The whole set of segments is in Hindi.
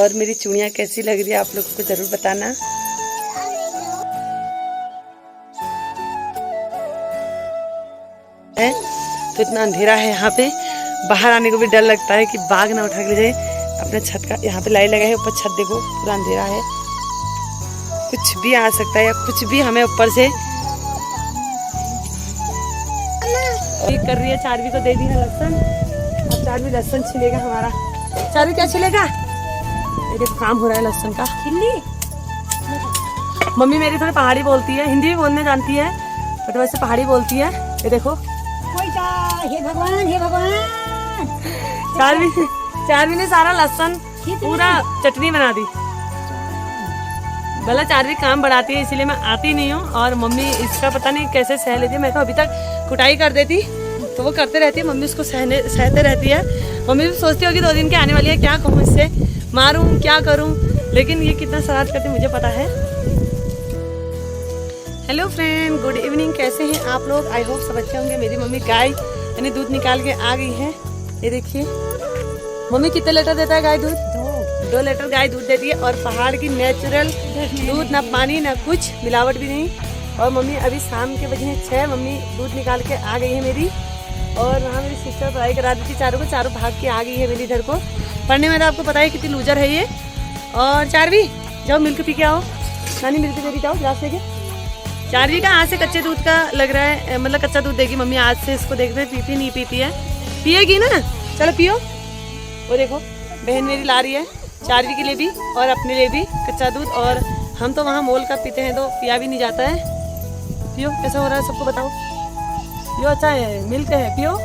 और मेरी चूड़ियाँ कैसी लग रही है आप लोगों को जरूर बताना। तो इतना अंधेरा है यहाँ पे, बाहर आने को भी डर लगता है कि बाघ ना उठा के ले जाए। अपने छत का यहाँ पे लाइट लगा है, ऊपर छत देखो पूरा अंधेरा है, कुछ भी आ सकता है या कुछ भी हमें ऊपर से कर रही है। चारवी को दे दी है लहसुन, अब चारवी लहसुन छिलेगा हमारा। चारवी क्या छिलेगा? मेरे काम हो रहा है लहसुन का। हिंदी मम्मी मेरी थोड़ी पहाड़ी बोलती है, हिंदी भी बोलने जानती है बट वैसे पहाड़ी बोलती है। ये देखो हे भगवान हे भगवान। चारवी ने सारा लहसुन पूरा चटनी बना दी। भला चारवी काम बढ़ाती है इसलिए मैं आती नहीं हूँ, और मम्मी इसका पता नहीं कैसे सह लेती है। मैं तो अभी तक कुटाई कर देती तो वो करते रहती है, मम्मी उसको सहते रहती है। मम्मी भी सोचती होगी 2 दिन के आने वाली है, क्या कहूँ इससे, मारूं क्या करूं, लेकिन ये कितना शरारत करती मुझे पता है। हेलो फ्रेंड, गुड इवनिंग, कैसे हैं आप लोग? आई होप सब अच्छे होंगे। मेरी मम्मी गाय यानी दूध निकाल के आ गई है। ये देखिए मम्मी कितने लीटर देता है गाय दूध? 2 लीटर गाय दूध देती है, और पहाड़ की नेचुरल दूध, ना पानी ना कुछ मिलावट भी नहीं। और मम्मी अभी शाम के बजे 6, मम्मी दूध निकाल के आ गई है मेरी। और वहाँ मेरी सिस्टर पढ़ाई करा दी थी चारों को, चारों भाग के आ गई है मेरी इधर को पढ़ने में। तो आपको पता है कितनी लूजर है ये। और चारवी जाओ मिल्क पी के आओ, नानी मिल्क दे दी, जाओ गिलास लेके। चारवी का आज से कच्चे दूध का लग रहा है, मतलब कच्चा दूध देगी मम्मी आज से। इसको देखते पीती नहीं पीती है, पिएगी ना, चलो पियो। वो देखो बहन मेरी ला रही है चारवी के लिए भी और अपने लिए भी कच्चा दूध, और हम तो वहाँ मोल का पीते हैं तो पिया भी नहीं जाता है। पियो, कैसा हो रहा है सबको बताओ। पियो, अच्छा है, मिल्क है, पियो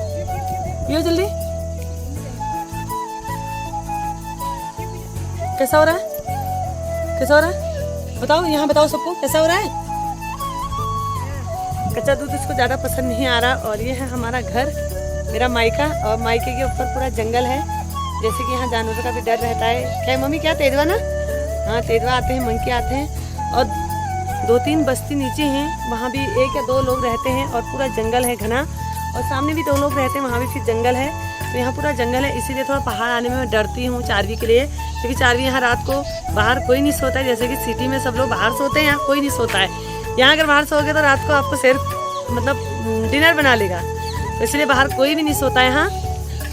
पियो जल्दी। कैसा हो रहा है, कैसा हो रहा है बताओ, यहाँ बताओ सबको कैसा हो रहा है। कच्चा दूध इसको ज़्यादा पसंद नहीं आ रहा। और ये है हमारा घर, मेरा मायका, और मायके के ऊपर पूरा जंगल है। जैसे कि यहाँ जानवरों का भी डर रहता है। क्या मम्मी, क्या तेंदुआ ना? हाँ तेंदुआ आते हैं, मंकी आते हैं। और 2-3 बस्ती नीचे हैं, वहाँ भी 1 या 2 लोग रहते हैं, और पूरा जंगल है घना। और सामने भी 2 लोग रहते हैं, वहाँ भी फिर जंगल है। तो यहाँ पूरा जंगल है, इसीलिए थोड़ा पहाड़ आने में मैं डरती हूँ चारवी के लिए, क्योंकि चारवी यहाँ रात को बाहर कोई नहीं सोता है। जैसे कि सिटी में सब लोग बाहर सोते हैं, यहाँ कोई नहीं सोता है। यहाँ अगर बाहर सोओगे तो रात को आपको सिर्फ मतलब डिनर बना लेगा, तो इसलिए बाहर कोई भी नहीं सोता है यहाँ।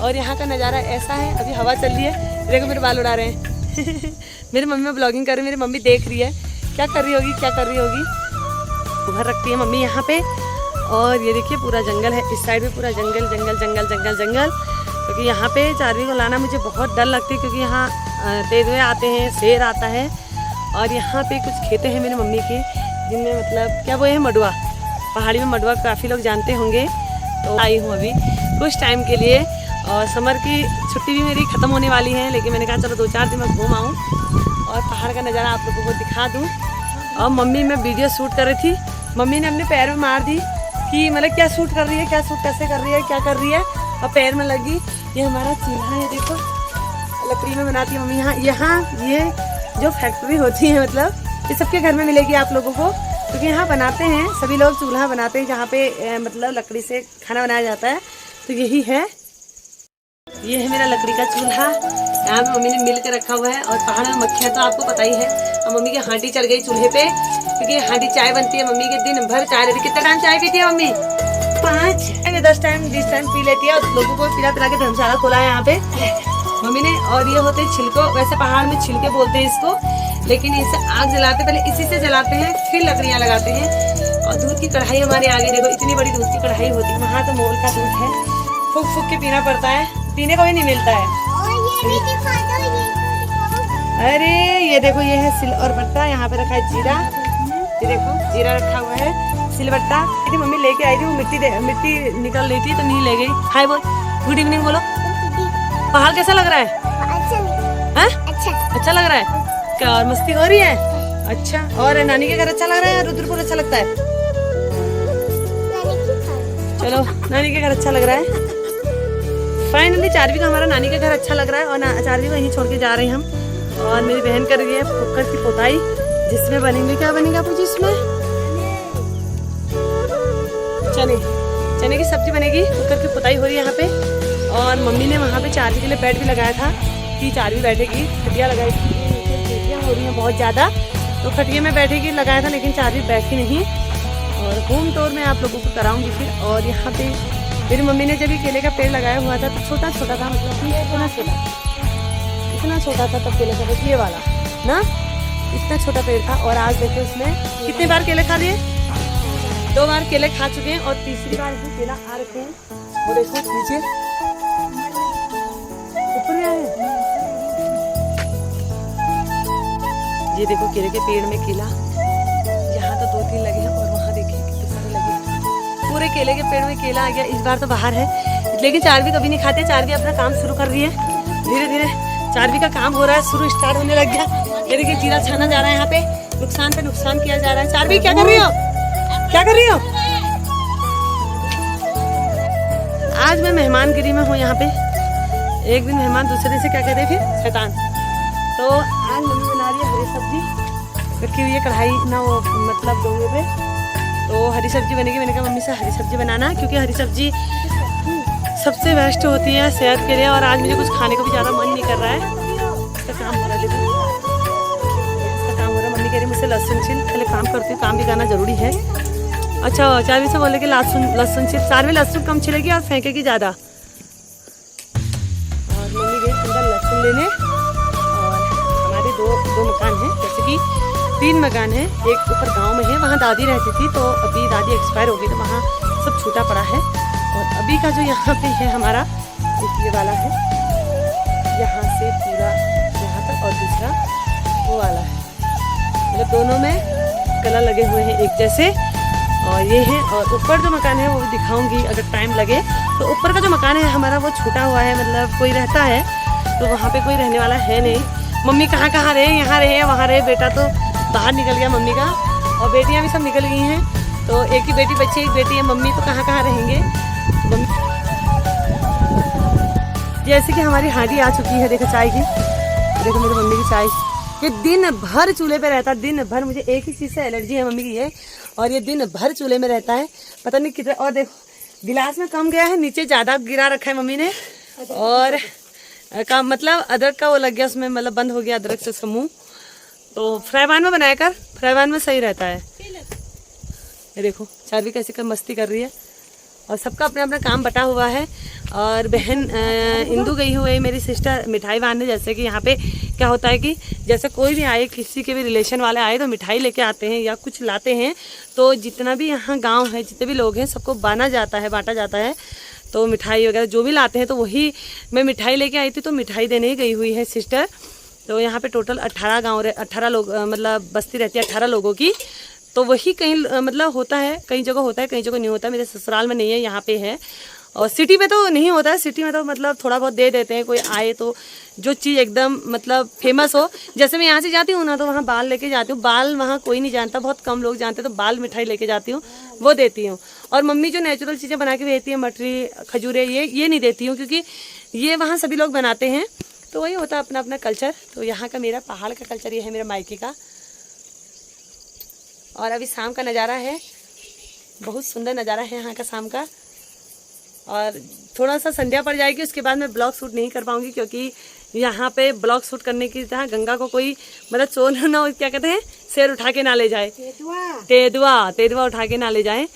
और यहाँ का नज़ारा ऐसा है, अभी हवा चल रही है, देखो मेरे बाल उड़ा रहे हैं मेरी मम्मी में ब्लॉगिंग कर रही है, मेरी मम्मी देख रही है क्या कर रही होगी, क्या कर रही होगी। घर रखती है मम्मी यहाँ पे। और ये देखिए पूरा जंगल है, इस साइड में पूरा जंगल जंगल जंगल जंगल जंगल। क्योंकि यहाँ पे चारवी को लाना मुझे बहुत डर लगती है, क्योंकि यहाँ तेंदुए आते हैं, शेर आता है। और यहाँ पे कुछ खेते हैं मेरी मम्मी के, जिनमें मतलब क्या वो है मडुआ, पहाड़ी में मडुआ काफ़ी लोग जानते होंगे। तो आई हूँ अभी कुछ टाइम के लिए, और समर की छुट्टी भी मेरी ख़त्म होने वाली है, लेकिन मैंने कहा चलो 2-4 दिन में घूम आऊँ और पहाड़ का नज़ारा आप लोगों को दिखा दूँ। और मम्मी मैं वीडियो शूट कर रही थी, मम्मी ने अपने पैर में मार दी कि मतलब क्या शूट कर रही है, क्या शूट कैसे कर रही है, क्या कर रही है, और पैर में लगी। ये हमारा चूल्हा है, देखो लकड़ी में बनाती है मम्मी। यहाँ ये जो फैक्ट्री होती है, मतलब ये सबके घर में मिलेगी आप लोगों को, क्योंकि यहाँ बनाते हैं सभी लोग, चूल्हा बनाते हैं जहाँ पे मतलब लकड़ी से खाना बनाया जाता है। तो यही है, ये है मेरा लकड़ी का चूल्हा, यहाँ पे मम्मी ने मिल के रखा हुआ है। और पहाड़ में मक्खियाँ तो आपको पता ही है। और मम्मी की हांडी चढ़ गई चूल्हे पे, क्योंकि हांडी चाय बनती है मम्मी के, दिन भर चाय रहती है। कितना टाइम चाय पीती है मम्मी? 5-10 टाइम 20 टाइम पी लेती है। और लोगों को पिला पिला के धर्मशाला खोला है यहाँ पे मम्मी ने। और ये होते हैं छिलको, वैसे पहाड़ में छिलके बोलते हैं इसको, लेकिन इसे आग जलाते, पहले इसी से जलाते हैं, फिर लकड़ियाँ लगाते हैं। और दूध की कढ़ाई हमारे आगे देखो, इतनी बड़ी दूध की कढ़ाई होती है। वहाँ तो मोल का दूध है, फूक फूक के पीना पड़ता है, पीने को भी नहीं मिलता है। अरे ये देखो, ये है सिलबट्टा, यहाँ पे रखा है जीरा, ये देखो जीरा रखा हुआ है, सिलबट्टा। मम्मी लेके आई थी, वो मिट्टी निकल रही थी तो नहीं ले गई। हाय बोल, गुड इवनिंग बोलो। पहाड़ कैसा लग रहा है? अच्छा लग रहा है क्या? और मस्ती हो रही है? अच्छा। और नानी के घर अच्छा लग रहा है, रुद्रपुर अच्छा लगता है? चलो नानी के घर अच्छा लग रहा है। फाइनली चारवी का हमारा नानी के घर अच्छा लग रहा है, और चारवी को यहीं छोड़ के जा रहे हैं हम। और मेरी बहन कर रही है कुकर की पोताई, जिसमें बनेंगे, क्या बनेगा पूछी, इसमें चने की सब्जी बनेगी। कुकर की पोताई हो रही है यहाँ पे। और मम्मी ने वहाँ पे चारवी के लिए बेड भी लगाया था कि चारवी बैठेगी, खटिया लगाई थी। हो रही है बहुत ज़्यादा, तो खटिये में बैठेगी लगाया था, लेकिन चार्वी बैठी नहीं। और होम टूर में आप लोगों को कराऊंगी फिर। और यहाँ पे मेरी मम्मी ने जब ये केले का पेड़ लगाया हुआ था तो छोटा छोटा था, मतलब कि इतना छोटा था तब केले का पेड़, ये वाला ना, इतना छोटा पेड़ था। और आज देखो उसमें कितनी बार केले खा लिए, 2 बार केले खा चुके हैं और तीसरी बार इसमें केला आ रखे हैं। वो देखो नीचे ऊपर में आए, ये देखो केले के पेड़ में केला, यहाँ तो 2-3 लगे हैं और वहाँ देखिए कितने सारे लगे हैं। पूरे केले के पेड़ में केला आ गया। इस बार तो बाहर है, लेकिन चार्वी कभी नहीं खाते। चार्वी अपना काम शुरू कर रही है, धीरे धीरे चार्वी का काम हो रहा है, शुरू स्टार्ट होने लग गया। ये देखिए जीरा छाना जा रहा है, यहाँ पे नुकसान पे नुकसान किया जा रहा है। चार्वी क्या कर रही हो, क्या कर रही हो? आज मैं मेहमानगिरी में हूँ यहाँ पे। एक दिन मेहमान, दूसरे से क्या कहते फिर शैतान। तो आज मम्मी बना रही है हरी सब्जी, रखी हुई है कढ़ाई ना, वो मतलब डोंगे पे, तो हरी सब्जी बनेगी। मैंने कहा मम्मी से हरी सब्जी बनाना, क्योंकि हरी सब्जी सबसे बेस्ट होती है सेहत के लिए। और आज मुझे कुछ खाने को भी ज़्यादा मन नहीं कर रहा है। इसका काम हो रहा है, इसका काम हो रहा है। मम्मी कह रही मुझसे लहसुन छिल, पहले काम करती हूँ, काम भी करना ज़रूरी है। अच्छा, चार्वी से बोले कि लहसुन छिल, चार्वी लहसुन कम छिलेगी और फेंकेगी ज़्यादा। और मम्मी गई अंदर लहसुन लेने। और हमारे दो मकान हैं, जैसे कि 3 मकान हैं। एक ऊपर गांव में है, वहाँ दादी रहती थी, तो अभी दादी एक्सपायर हो गई, तो वहाँ सब छूटा पड़ा है। और अभी का जो यहाँ पे है हमारा, ये वाला है, यहाँ से पूरा यहाँ तक, और दूसरा वो वाला है, मतलब दोनों में कलर लगे हुए हैं एक जैसे। और ये है, और ऊपर जो मकान है वो दिखाऊंगी अगर टाइम लगे। तो ऊपर का जो मकान है हमारा वो छूटा हुआ है, मतलब कोई रहता है, तो वहाँ पे कोई रहने वाला है नहीं। मम्मी कहाँ कहाँ रहे, यहाँ रहे वहाँ रहे, बेटा तो बाहर निकल गया मम्मी का, और बेटियाँ भी सब निकल गई हैं। तो एक ही बेटी बच्ची, एक बेटी है, मम्मी तो कहाँ कहाँ रहेंगे। जैसे कि हमारी हांडी आ चुकी है, देखो चाय की, देखो मेरी मम्मी की चाय। ये दिन भर चूल्हे पे रहता है, दिन भर। मुझे एक ही चीज़ से एलर्जी है मम्मी की, ये, और ये दिन भर चूल्हे में रहता है, पता नहीं कितना। और देखो गिलास में कम गया है, नीचे ज़्यादा गिरा रखा है मम्मी ने। और का मतलब अदरक का वो लग गया उसमें, मतलब बंद हो गया अदरक से उसका मुँह। तो फ्राईपान में बनाया कर, फ्राईपान में सही रहता है। ये देखो चार्वी कैसे कर मस्ती कर रही है, और सबका अपना अपना काम बटा हुआ है। और बहन इंदू गई हुई है, मेरी सिस्टर मिठाई बांधने। जैसे कि यहाँ पे क्या होता है कि जैसे कोई भी आए, किसी के भी रिलेशन वाले आए तो मिठाई लेके आते हैं या कुछ लाते हैं, तो जितना भी यहाँ गांव है, जितने भी लोग हैं, सबको बांटा जाता है। तो मिठाई वगैरह जो भी लाते हैं, तो वही मैं मिठाई लेके आई थी, तो मिठाई देने ही गई हुई है सिस्टर। तो यहाँ पे टोटल 18 लोग, मतलब बस्ती रहती है 18 लोगों की। तो वही कहीं मतलब होता है, कई जगह होता है, कई जगह नहीं होता। मेरे ससुराल में नहीं है, यहाँ पे है। और सिटी में तो नहीं होता है, सिटी में तो मतलब थोड़ा बहुत दे देते हैं, कोई आए तो जो चीज़ एकदम मतलब फेमस हो। जैसे मैं यहाँ से जाती हूँ ना, तो वहाँ बाल लेके जाती हूँ। बाल वहाँ कोई नहीं जानता, बहुत कम लोग जानते, तो बाल मिठाई लेके जाती हूँ, वो देती हूँ। और मम्मी जो नेचुरल चीज़ें बना के भेजती है, मटरी, खजूरे, ये नहीं देती हूँ, क्योंकि ये वहाँ सभी लोग बनाते हैं। तो वही होता है अपना अपना कल्चर। तो यहाँ का मेरा पहाड़ का कल्चर, ये है मेरा मायके का। और अभी शाम का नज़ारा है, बहुत सुंदर नज़ारा है यहाँ का शाम का। और थोड़ा सा संध्या पड़ जाएगी, उसके बाद मैं ब्लॉग शूट नहीं कर पाऊँगी, क्योंकि यहाँ पे ब्लॉग शूट करने की तरह गंगा को कोई मतलब चोर ना, क्या कहते हैं, शेर उठा के ना ले जाए, तेदुआ उठा के ना ले जाए।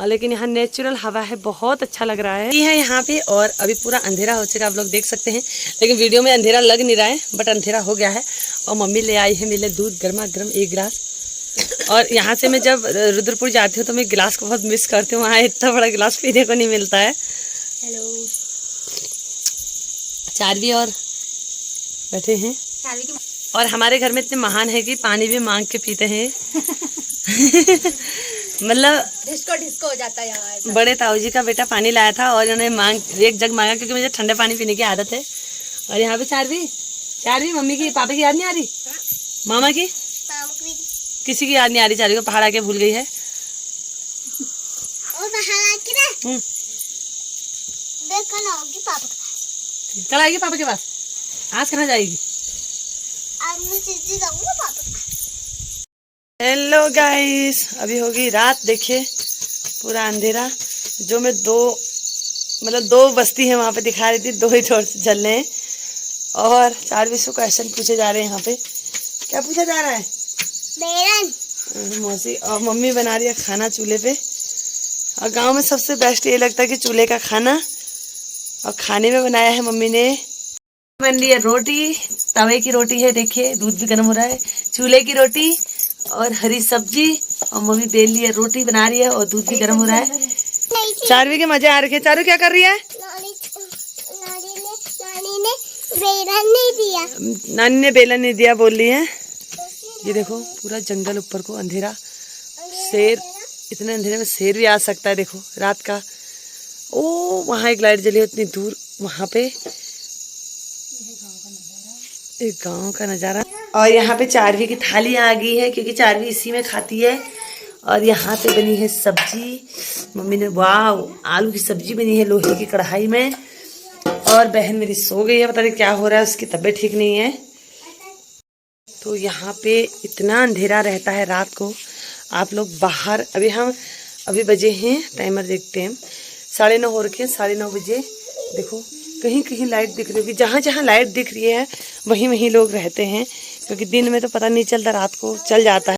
लेकिन यहाँ नेचुरल हवा है, बहुत अच्छा लग रहा है यहाँ पे। और अभी पूरा अंधेरा हो चुका है, आप लोग देख सकते हैं, लेकिन वीडियो में अंधेरा लग नहीं रहा है, बट अंधेरा हो गया है। और मम्मी ले आई है मेरे दूध गर्मा गर्म 1 गिलास। और यहाँ से मैं जब रुद्रपुर जाती हूँ तो मैं गिलास को बहुत मिस करती हूँ, वहाँ इतना बड़ा गिलास पीने को नहीं मिलता है। हेलो, चार्वी और बैठे हैं, और हमारे घर में इतने महान है कि पानी भी मांग के पीते हैं। मतलब डिस्को हो जाता है यार। बड़े ताऊ जी का बेटा पानी लाया था और उन्होंने 1 जग मांगा, क्योंकि मुझे ठंडे पानी पीने की आदत है। और यहाँ पे चार्वी मम्मी की, पापा की याद नहीं आ रही, मामा की, किसी की याद नहीं आ रही। चार्वी को पहाड़ आके भूल गई है। कल आएगी पापा के पास, आज कहाँ जाएगी? हेलो गाइस, अभी होगी रात, देखिए पूरा अंधेरा। जो मैं 2 बस्ती है वहाँ पे दिखा रही थी, 2 ही टॉर्च जल रहे हैं। और 4 क्वेश्चन पूछे जा रहे हैं यहाँ पे, क्या पूछा जा रहा है? बेलन। मौसी और मम्मी बना रही है खाना चूल्हे पे। और गांव में सबसे बेस्ट ये लगता है कि चूल्हे का खाना। और खाने में बनाया है मम्मी ने, बन रही है रोटी, तवे की रोटी है, देखिए दूध भी गर्म हो रहा है। चूल्हे की रोटी और हरी सब्जी, और मम्मी बेल ली है, रोटी बना रही है और दूध भी गर्म हो रहा है। चारवी के मजे आ रखे। चारू क्या कर रही है? नानी ने बेलन नहीं दिया। नानी ने बेलन नहीं दिया बोल रही है। ये देखो पूरा जंगल ऊपर को अंधेरा, शेर, इतने अंधेरे में शेर भी आ सकता है। देखो रात का, ओ वहाँ एक लाइट जली है उतनी दूर, वहाँ पे एक गांव का नज़ारा। और यहाँ पे चारवी की थाली आ गई है क्योंकि चारवी इसी में खाती है। और यहाँ पे बनी है सब्जी, मम्मी ने वाह आलू की सब्जी बनी है लोहे की कढ़ाई में। और बहन मेरी सो गई है, पता नहीं क्या हो रहा है, उसकी तबीयत ठीक नहीं है। तो यहाँ पे इतना अंधेरा रहता है रात को। आप लोग बाहर, अभी बजे हैं, टाइमर देखते हैं 9:30 हो रखे हैं, 9:30 बजे। देखो कहीं कहीं लाइट दिख रही होगी, जहाँ जहाँ लाइट दिख रही है वहीं वहीं लोग रहते हैं, क्योंकि दिन में तो पता नहीं चलता, रात को चल जाता है।